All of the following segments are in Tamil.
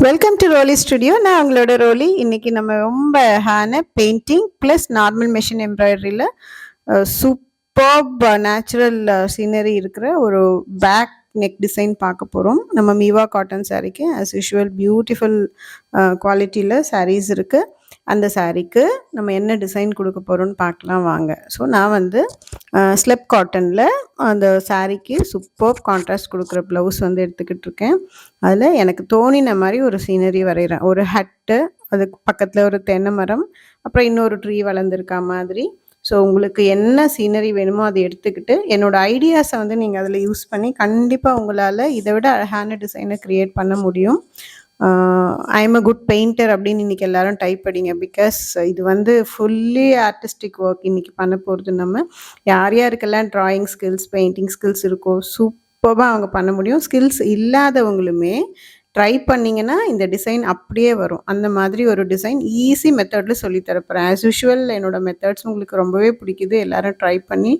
Welcome to ரோலி studio. நான் உங்களோட ரோலி. இன்னைக்கு நம்ம ரொம்ப அழகான பெயிண்டிங் ப்ளஸ் நார்மல் மெஷின் எம்ப்ராய்டரியில் சூப்பர்ப் நேச்சுரல் சீனரி இருக்கிற ஒரு பேக் நெக் டிசைன் பார்க்க போகிறோம். நம்ம மீவா காட்டன் சாரீக்கு ஆஸ் யூஷுவல் பியூட்டிஃபுல் குவாலிட்டியில் சாரீஸ் இருக்குது. அந்த சாரீக்கு நம்ம என்ன டிசைன் கொடுக்க போகிறோம்னு பார்க்கலாம் வாங்க. ஸோ நான் வந்து ஸ்லெப் காட்டனில் அந்த சாரீக்கு சூப்பர் கான்ட்ராஸ்ட் கொடுக்குற ப்ளவுஸ் வந்து எடுத்துக்கிட்டு இருக்கேன். அதில் எனக்கு தோணின மாதிரி ஒரு சீனரி வரைகிறேன். ஒரு ஹட்டு, அதுக்கு பக்கத்தில் ஒரு தென்னை மரம், அப்புறம் இன்னொரு ட்ரீ வளர்ந்துருக்கா மாதிரி. ஸோ உங்களுக்கு என்ன சீனரி வேணுமோ அதை எடுத்துக்கிட்டு என்னோடய ஐடியாஸை வந்து நீங்கள் அதில் யூஸ் பண்ணி கண்டிப்பாக உங்களால் இதை விட அழகான டிசைனை க்ரியேட் பண்ண முடியும். I am a good painter அப்படின்னு இன்றைக்கி எல்லாரும் டைப் படிங்க. பிகாஸ் இது வந்து ஃபுல்லி ஆர்டிஸ்டிக் ஒர்க் இன்றைக்கி பண்ண போகிறது. நம்ம யாருக்கெல்லாம் ட்ராயிங் ஸ்கில்ஸ், பெயிண்டிங் ஸ்கில்ஸ் இருக்கோ சூப்பராக அவங்க பண்ண முடியும். ஸ்கில்ஸ் இல்லாதவங்களுமே ட்ரை பண்ணிங்கன்னா இந்த டிசைன் அப்படியே வரும். அந்த மாதிரி ஒரு டிசைன் ஈஸி மெத்தடில் சொல்லித்தரப்போகிறேன். ஆஸ் யூஷுவல் என்னோடய மெத்தட்ஸ் உங்களுக்கு ரொம்பவே பிடிக்குது. எல்லோரும் ட்ரை பண்ணி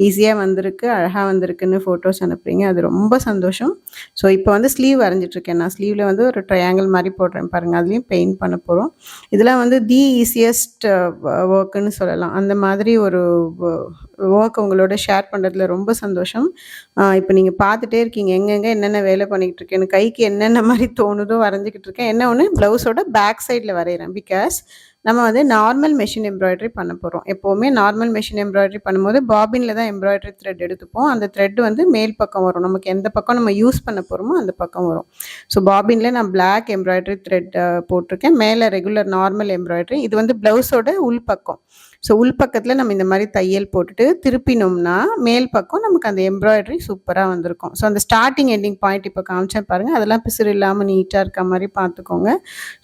ஈஸியாக வந்திருக்கு, அழகாக வந்திருக்குன்னு ஃபோட்டோஸ் அனுப்புகிறீங்க. அது ரொம்ப சந்தோஷம். ஸோ இப்போ வந்து ஸ்லீவ் வரைஞ்சிட்ருக்கேன். நான் ஸ்லீவில் வந்து ஒரு ட்ரையாங்கிள் மாதிரி போடுறேன் பாருங்கள். அதுலேயும் பெயிண்ட் பண்ண போகிறோம். இதெல்லாம் வந்து தி ஈஸியஸ்ட் ஒர்க்குன்னு சொல்லலாம். அந்த மாதிரி ஒரு ஒர்க் உங்களோட ஷேர் பண்ணுறதுல ரொம்ப சந்தோஷம். இப்போ நீங்கள் பார்த்துட்டே இருக்கீங்க எங்கெங்கே என்னென்ன வேலை பண்ணிக்கிட்டு இருக்கேன்னு. கைக்கு என்னென்ன மாதிரி தோணுதோ வரைஞ்சிக்கிட்டு இருக்கேன். என்ன ஒன்று, ப்ளவுஸோட பேக் சைடில் வரைகிறேன். பிகாஸ் நம்ம வந்து நார்மல் மெஷின் எம்ப்ராய்டரி பண்ண போகிறோம். எப்போவுமே நார்மல் மெஷின் எம்ப்ராய்டரி பண்ணும்போது பாபினில் தான் எம்ப்ராய்டரி த்ரெட் எடுத்துப்போம். அந்த த்ரெட் வந்து மேல் பக்கம் வரும். நமக்கு எந்த பக்கம் நம்ம யூஸ் பண்ண போகிறோமோ அந்த பக்கம் வரும். ஸோ பாபினில் நான் பிளாக் எம்ப்ராய்டரி த்ரெட் போட்டிருக்கேன். மேலே ரெகுலர் நார்மல் எம்ப்ராய்டரி. இது வந்து ப்ளவுஸோட உள் பக்கம். ஸோ உள்பக்கத்தில் நம்ம இந்த மாதிரி தையல் போட்டுட்டு திருப்பினோம்னா மேல் பக்கம் நமக்கு அந்த எம்ப்ராய்டரி சூப்பராக வந்திருக்கும். ஸோ அந்த ஸ்டார்டிங் எண்டிங் பாயிண்ட் இப்போ காமிச்சேன் பாருங்கள். அதெல்லாம் பிசுறு இல்லாமல் நீட்டாக இருக்க மாதிரி பார்த்துக்கோங்க.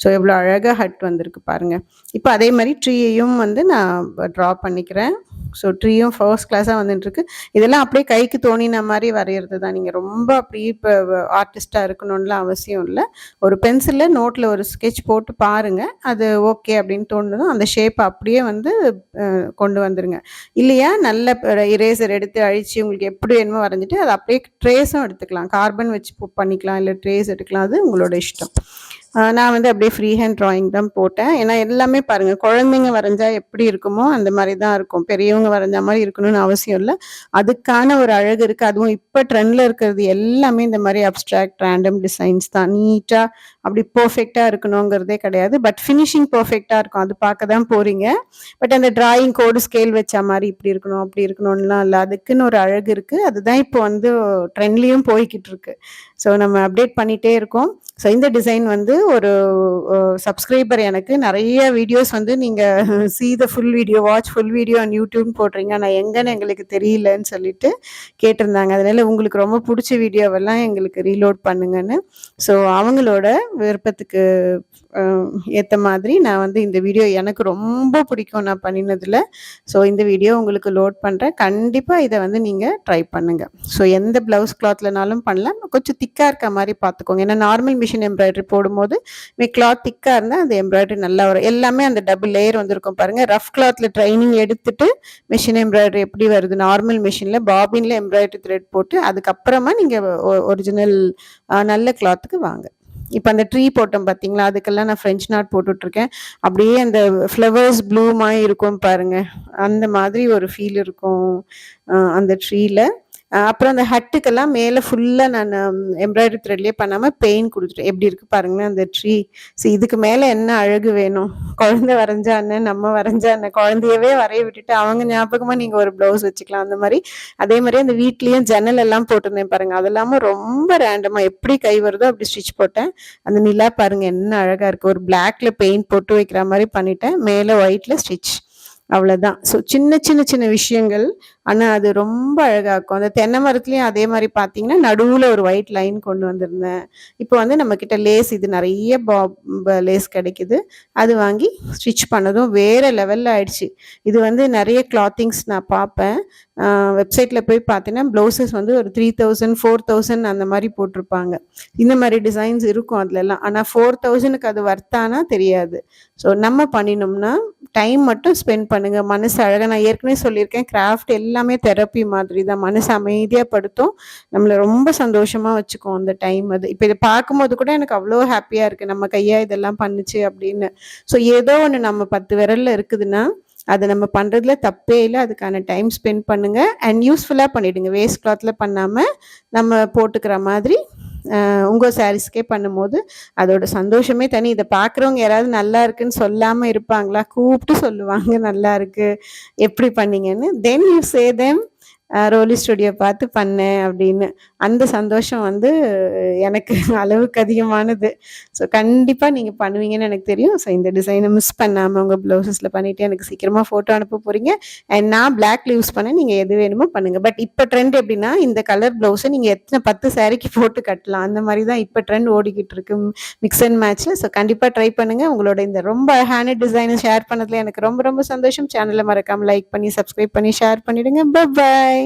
ஸோ எவ்வளோ அழகாக ஹட் வந்திருக்கு பாருங்கள். இப்போ அதே மாதிரி ட்ரீயையும் வந்து நான் ட்ரா பண்ணிக்கிறேன். ஸோ ட்ரீயும் ஃபர்ஸ்ட் கிளாஸாக வந்துட்டுருக்கு. இதெல்லாம் அப்படியே கைக்கு தோணின மாதிரி வரைகிறது தான். நீங்கள் ரொம்ப அப்படியே இப்போ ஆர்டிஸ்ட்டாக இருக்கணும்லாம் அவசியம் இல்லை. ஒரு பென்சிலில் நோட்டில் ஒரு ஸ்கெட்ச் போட்டு பாருங்கள். அது ஓகே அப்படின்னு தோணுதும் அந்த ஷேப்பை அப்படியே வந்து கொண்டு வந்துடுங்க. இல்லையா நல்ல இரேசர் எடுத்து அழித்து உங்களுக்கு எப்படி வேணுமோ வரைஞ்சிட்டு அதை அப்படியே ட்ரேஸும் எடுத்துக்கலாம். கார்பன் வச்சு பண்ணிக்கலாம், இல்லை ட்ரேஸ் எடுக்கலாம். அது உங்களோட இஷ்டம். நான் வந்து அப்படியே ஃப்ரீ ஹேண்ட் ட்ராயிங் தான் போட்டேன். ஏன்னா எல்லாமே பாருங்கள், குழந்தைங்க வரைஞ்சா எப்படி இருக்குமோ அந்த மாதிரி தான் இருக்கும். பெரியவங்க வரைஞ்ச மாதிரி இருக்கணும்னு அவசியம் இல்லை. அதுக்கான ஒரு அழகு இருக்குது. அதுவும் இப்போ ட்ரெண்டில் இருக்கிறது எல்லாமே இந்த மாதிரி அப்ட்ராக்ட் ரேண்டம் டிசைன்ஸ் தான். நீட்டாக அப்படி பர்ஃபெக்டாக இருக்கணுங்கிறதே கிடையாது. பட் ஃபினிஷிங் பர்ஃபெக்டாக இருக்கும். அது பார்க்க தான் போகிறீங்க. பட் அந்த டிராயிங் கோடு ஸ்கேல் வச்ச மாதிரி இப்படி இருக்கணும் அப்படி இருக்கணும்லாம் இல்லை. அதுக்குன்னு ஒரு அழகு இருக்குது. அதுதான் இப்போ வந்து ட்ரெண்ட்லேயும் போய்கிட்டு இருக்கு. ஸோ நம்ம அப்டேட் பண்ணிகிட்டே இருக்கோம். ஸோ இந்த டிசைன் வந்து ஒரு சப்ஸ்கிரைபர் எனக்கு நிறைய வீடியோஸ் வந்து நீங்கள் see the full video, watch full video on YouTube போடுறீங்க, நான் எங்கன்னு எங்களுக்கு தெரியலன்னு சொல்லிட்டு கேட்டிருந்தாங்க. அதனால உங்களுக்கு ரொம்ப பிடிச்ச வீடியோவெல்லாம் எங்களுக்கு ரீலோட் பண்ணுங்கன்னு. ஸோ அவங்களோட விருப்பத்துக்கு ஏற்ற மாதிரி நான் வந்து இந்த வீடியோ எனக்கு ரொம்ப பிடிக்கும் நான் பண்ணினதில். ஸோ இந்த வீடியோ உங்களுக்கு லோட் பண்ணுறேன். கண்டிப்பாக இதை வந்து நீங்கள் ட்ரை பண்ணுங்கள். ஸோ எந்த ப்ளவுஸ் கிளாத்லனாலும் பண்ணலாம். கொஞ்சம் திக்காக இருக்க மாதிரி பார்த்துக்கோங்க. ஏன்னா நார்மல் மிஷின் எம்ப்ராய்டரி போடும்போது கிளாத் திக்காக இருந்தால் அந்த எம்ப்ராய்டரி நல்லா வரும். எல்லாமே அந்த டபுள் லேயர் வந்திருக்கும் பாருங்கள். ரஃப் கிளாத்தில் ட்ரைனிங் எடுத்துட்டு மிஷின் எம்ப்ராய்டரி எப்படி வருது, நார்மல் மிஷினில் பாபினில் எம்ப்ராய்டரி த்ரெட் போட்டு அதுக்கப்புறமா நீங்கள் ஒரிஜினல் நல்ல கிளாத்துக்கு வாங்க. இப்போ அந்த ட்ரீ போட்டோம் பார்த்தீங்களா, அதுக்கெல்லாம் நான் ஃப்ரெஞ்ச் நாட் போட்டுட்ருக்கேன். அப்படியே அந்த ஃப்ளவர்ஸ் ப்ளூமாக இருக்கும் பாருங்கள், அந்த மாதிரி ஒரு ஃபீல் இருக்கும் அந்த ட்ரீயில். அப்புறம் அந்த ஹட்டுக்கெல்லாம் மேலே ஃபுல்லாக நான் எம்ப்ராய்டரி த்ரெட்லேயே பண்ணாமல் பெயிண்ட் கொடுத்துட்டேன். எப்படி இருக்குது பாருங்களேன் அந்த ட்ரீ. ஸோ இதுக்கு மேலே என்ன அழகு வேணும்? குழந்தை வரைஞ்சா அண்ணன், நம்ம வரைஞ்சா அண்ணன், குழந்தையவே வரைய விட்டுட்டு அவங்க ஞாபகமாக நீங்கள் ஒரு ப்ளவுஸ் வச்சுக்கலாம். அந்த மாதிரி அதே மாதிரி அந்த வீட்லேயும் ஜன்னல் எல்லாம் போட்டிருந்தேன் பாருங்கள். அதெல்லாமும் ரொம்ப ரேண்டமாக எப்படி கை வருதோ அப்படி ஸ்டிச் போட்டேன். அந்த நிலா பாருங்கள் என்ன அழகாக இருக்குது. ஒரு பிளாக்ல பெயிண்ட் போட்டு வைக்கிற மாதிரி பண்ணிட்டேன். மேலே ஒயிட்டில் ஸ்டிச், அவ்வளோதான். ஸோ சின்ன சின்ன சின்ன விஷயங்கள், ஆனால் அது ரொம்ப அழகாக இருக்கும். அந்த தென்னை மரத்துலேயும் அதே மாதிரி பார்த்தீங்கன்னா நடுவில் ஒரு ஒயிட் லைன் கொண்டு வந்திருந்தேன். இப்போ வந்து நம்மக்கிட்ட லேஸ், இது நிறைய லேஸ் கிடைக்குது. அது வாங்கி ஸ்டிச் பண்ணதும் வேறு லெவலில் ஆயிடுச்சு. இது வந்து நிறைய கிளாத்திங்ஸ் நான் பார்ப்பேன். வெப்சைட்டில் போய் பார்த்தீங்கன்னா ப்ளவுசஸ் வந்து ஒரு 3000 4000 அந்த மாதிரி போட்டிருப்பாங்க. இந்த மாதிரி டிசைன்ஸ் இருக்கும் அதுலலாம். ஆனால் 4000க்கு அது வர்த்தானா தெரியாது. ஸோ நம்ம பண்ணினோம்னா டைம் மட்டும் ஸ்பெண்ட் பண்ணுங்கள். மனசு அழகாக, நான் ஏற்கனவே சொல்லியிருக்கேன், கிராஃப்ட் எல்லாமே தெரப்பி மாதிரி தான். மனசு அமைதியாக படுத்தும், நம்மளை ரொம்ப சந்தோஷமாக வச்சுக்கோம் அந்த டைம். அது இப்போ இதை பார்க்கும்போது கூட எனக்கு அவ்வளோ ஹாப்பியாக இருக்குது, நம்ம கையா இதெல்லாம் பண்ணுச்சு அப்படின்னு. ஸோ ஏதோ ஒன்று நம்ம 10 விரலில் இருக்குதுன்னா அதை நம்ம பண்ணுறதுல தப்பே இல்லை. அதுக்கான டைம் ஸ்பெண்ட் பண்ணுங்கள் அண்ட் யூஸ்ஃபுல்லாக பண்ணிவிடுங்க. வேஸ்ட் கிளாத்தில் பண்ணாமல் நம்ம போட்டுக்கிற மாதிரி உங்கள் சாரீஸ்க்கே பண்ணும்போது அதோட சந்தோஷமே தனி. இதை பார்க்குறவங்க யாராவது நல்லா இருக்குன்னு சொல்லாமல் இருப்பாங்களா? கூப்பிட்டு சொல்லுவாங்க நல்லா இருக்கு, எப்படி பண்ணீங்கன்னு. Then you say them Roli studio பார்த்து பண்ணேன் அப்படின்னு. அந்த சந்தோஷம் வந்து எனக்கு அளவுக்கு அதிகமானது. ஸோ கண்டிப்பாக நீங்கள் பண்ணுவீங்கன்னு எனக்கு தெரியும். ஸோ இந்த டிசைனை மிஸ் பண்ணாமல் உங்கள் ப்ளவுசஸில் பண்ணிவிட்டு எனக்கு சீக்கிரமாக ஃபோட்டோ அனுப்ப போகிறீங்க. அண்ட் நான் பிளாக்ல யூஸ் பண்ண, நீங்கள் எது வேணுமோ பண்ணுங்கள். பட் இப்போ ட்ரெண்ட் எப்படின்னா, இந்த கலர் ப்ளவுஸை நீங்கள் எத்தனை 10 சாரிக்கு போட்டு கட்டலாம், அந்த மாதிரி தான் இப்போ ட்ரெண்ட் ஓடிக்கிட்டு இருக்கு மிக்ஸ் அண்ட் மேட்ச்சில். ஸோ கண்டிப்பாக ட்ரை பண்ணுங்கள். உங்களோட இந்த ரொம்ப அழகான டிசைனை ஷேர் பண்ணதில் எனக்கு ரொம்ப ரொம்ப சந்தோஷம். சேனலை மறக்காமல் லைக் பண்ணி சப்ஸ்கிரைப் பண்ணி ஷேர் பண்ணிவிடுங்க. பை.